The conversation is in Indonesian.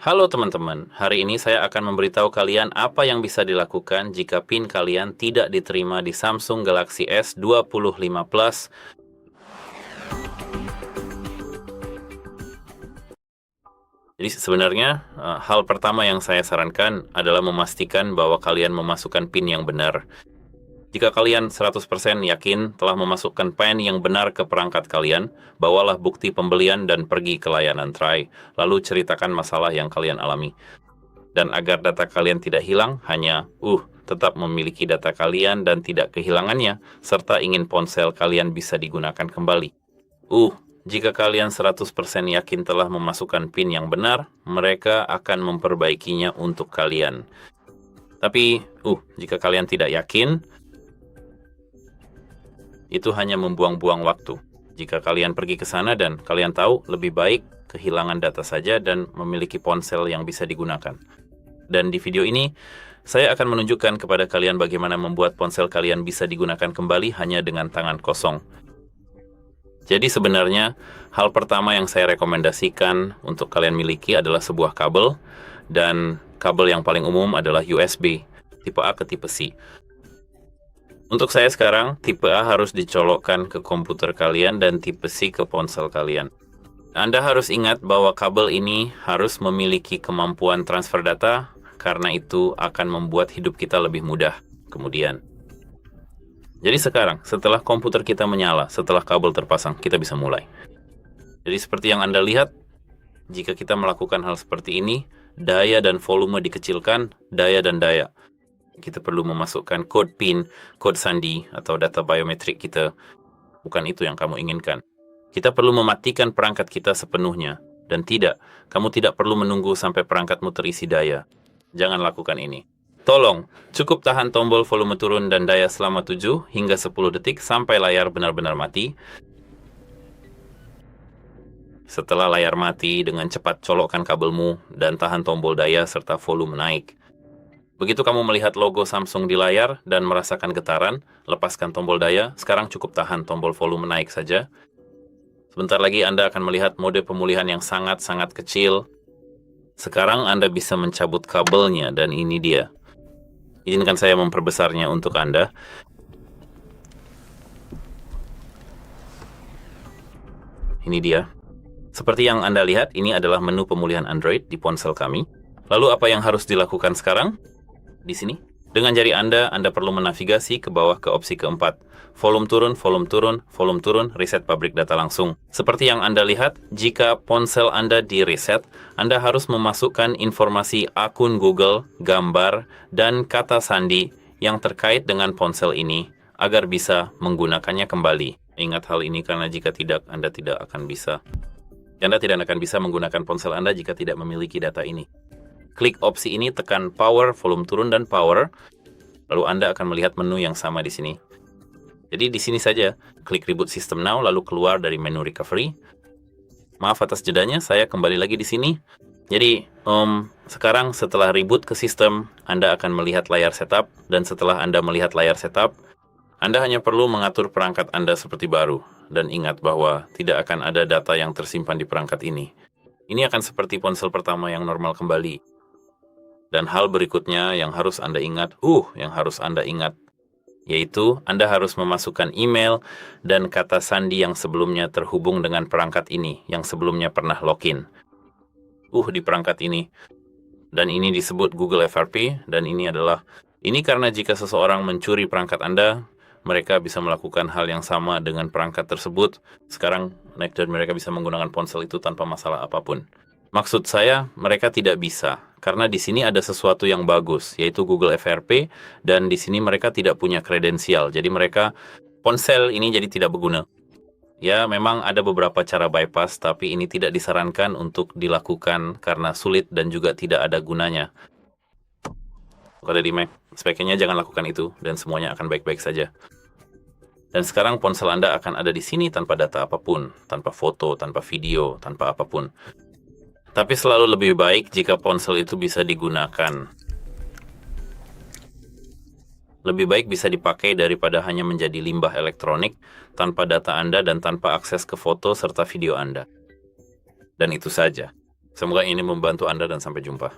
Halo teman-teman, hari ini saya akan memberitahu kalian apa yang bisa dilakukan jika PIN kalian tidak diterima di Samsung Galaxy S25 Plus. Jadi sebenarnya hal pertama yang saya sarankan adalah memastikan bahwa kalian memasukkan PIN yang benar. Jika kalian 100% yakin telah memasukkan PIN yang benar ke perangkat kalian, bawalah bukti pembelian dan pergi ke layanan Try, lalu ceritakan masalah yang kalian alami. Dan agar data kalian tidak hilang, hanya tetap memiliki data kalian dan tidak kehilangannya, serta ingin ponsel kalian bisa digunakan kembali. Jika kalian 100% yakin telah memasukkan PIN yang benar, mereka akan memperbaikinya untuk kalian. Tapi, jika kalian tidak yakin, itu hanya membuang-buang waktu. Jika kalian pergi ke sana dan kalian tahu lebih baik kehilangan data saja dan memiliki ponsel yang bisa digunakan. Dan di video ini, saya akan menunjukkan kepada kalian bagaimana membuat ponsel kalian bisa digunakan kembali hanya dengan tangan kosong. Jadi sebenarnya, hal pertama yang saya rekomendasikan untuk kalian miliki adalah sebuah kabel, dan kabel yang paling umum adalah USB, tipe A ke tipe C. Untuk saya sekarang, tipe A harus dicolokkan ke komputer kalian dan tipe C ke ponsel kalian. Anda harus ingat bahwa kabel ini harus memiliki kemampuan transfer data, karena itu akan membuat hidup kita lebih mudah kemudian. Jadi sekarang, setelah komputer kita menyala, setelah kabel terpasang, kita bisa mulai. Jadi seperti yang Anda lihat, jika kita melakukan hal seperti ini, daya dan volume dikecilkan, daya dan daya. Kita perlu memasukkan kode PIN, kode sandi, atau data biometrik kita. Bukan itu yang kamu inginkan. Kita perlu mematikan perangkat kita sepenuhnya. Dan kamu tidak perlu menunggu sampai perangkatmu terisi daya. Jangan lakukan ini. Tolong, cukup tahan tombol volume turun dan daya selama 7 hingga 10 detik sampai layar benar-benar mati. Setelah layar mati, dengan cepat colokkan kabelmu dan tahan tombol daya serta volume naik. Begitu kamu melihat logo Samsung di layar dan merasakan getaran, lepaskan tombol daya, sekarang cukup tahan tombol volume naik saja. Sebentar lagi Anda akan melihat mode pemulihan yang sangat-sangat kecil. Sekarang Anda bisa mencabut kabelnya dan ini dia. Izinkan saya memperbesarnya untuk Anda. Ini dia. Seperti yang Anda lihat, ini adalah menu pemulihan Android di ponsel kami. Lalu apa yang harus dilakukan sekarang? Di sini. Dengan jari Anda perlu menavigasi ke bawah ke opsi keempat. Volume turun, volume turun, volume turun, reset pabrik data langsung. Seperti yang Anda lihat, jika ponsel Anda di-reset, Anda harus memasukkan informasi akun Google, gambar, dan kata sandi yang terkait dengan ponsel ini agar bisa menggunakannya kembali. Ingat hal ini karena jika tidak, Anda tidak akan bisa menggunakan ponsel Anda jika tidak memiliki data ini. Klik opsi ini, tekan power, volume turun, dan power. Lalu Anda akan melihat menu yang sama di sini. Jadi di sini saja, klik reboot system now, lalu keluar dari menu recovery. Maaf atas jedanya, saya kembali lagi di sini. Jadi, sekarang setelah reboot ke sistem, Anda akan melihat layar setup, dan setelah Anda melihat layar setup, Anda hanya perlu mengatur perangkat Anda seperti baru. Dan ingat bahwa tidak akan ada data yang tersimpan di perangkat ini. Ini akan seperti ponsel pertama yang normal kembali. Dan hal berikutnya yang harus Anda ingat, yaitu Anda harus memasukkan email dan kata sandi yang sebelumnya terhubung dengan perangkat ini, yang sebelumnya pernah login. Di perangkat ini. Dan ini disebut Google FRP, dan ini karena jika seseorang mencuri perangkat Anda, mereka bisa melakukan hal yang sama dengan perangkat tersebut. Sekarang, dan mereka bisa menggunakan ponsel itu tanpa masalah apapun. Maksud saya, mereka tidak bisa, karena di sini ada sesuatu yang bagus, yaitu Google FRP, dan di sini mereka tidak punya kredensial, jadi ponsel ini jadi tidak berguna. Ya, memang ada beberapa cara bypass, tapi ini tidak disarankan untuk dilakukan karena sulit dan juga tidak ada gunanya. Kalau di Mac, sebaiknya jangan lakukan itu, dan semuanya akan baik-baik saja. Dan sekarang ponsel Anda akan ada di sini tanpa data apapun, tanpa foto, tanpa video, tanpa apapun. Tapi selalu lebih baik jika ponsel itu bisa digunakan. Lebih baik bisa dipakai daripada hanya menjadi limbah elektronik tanpa data Anda dan tanpa akses ke foto serta video Anda. Dan itu saja. Semoga ini membantu Anda dan sampai jumpa.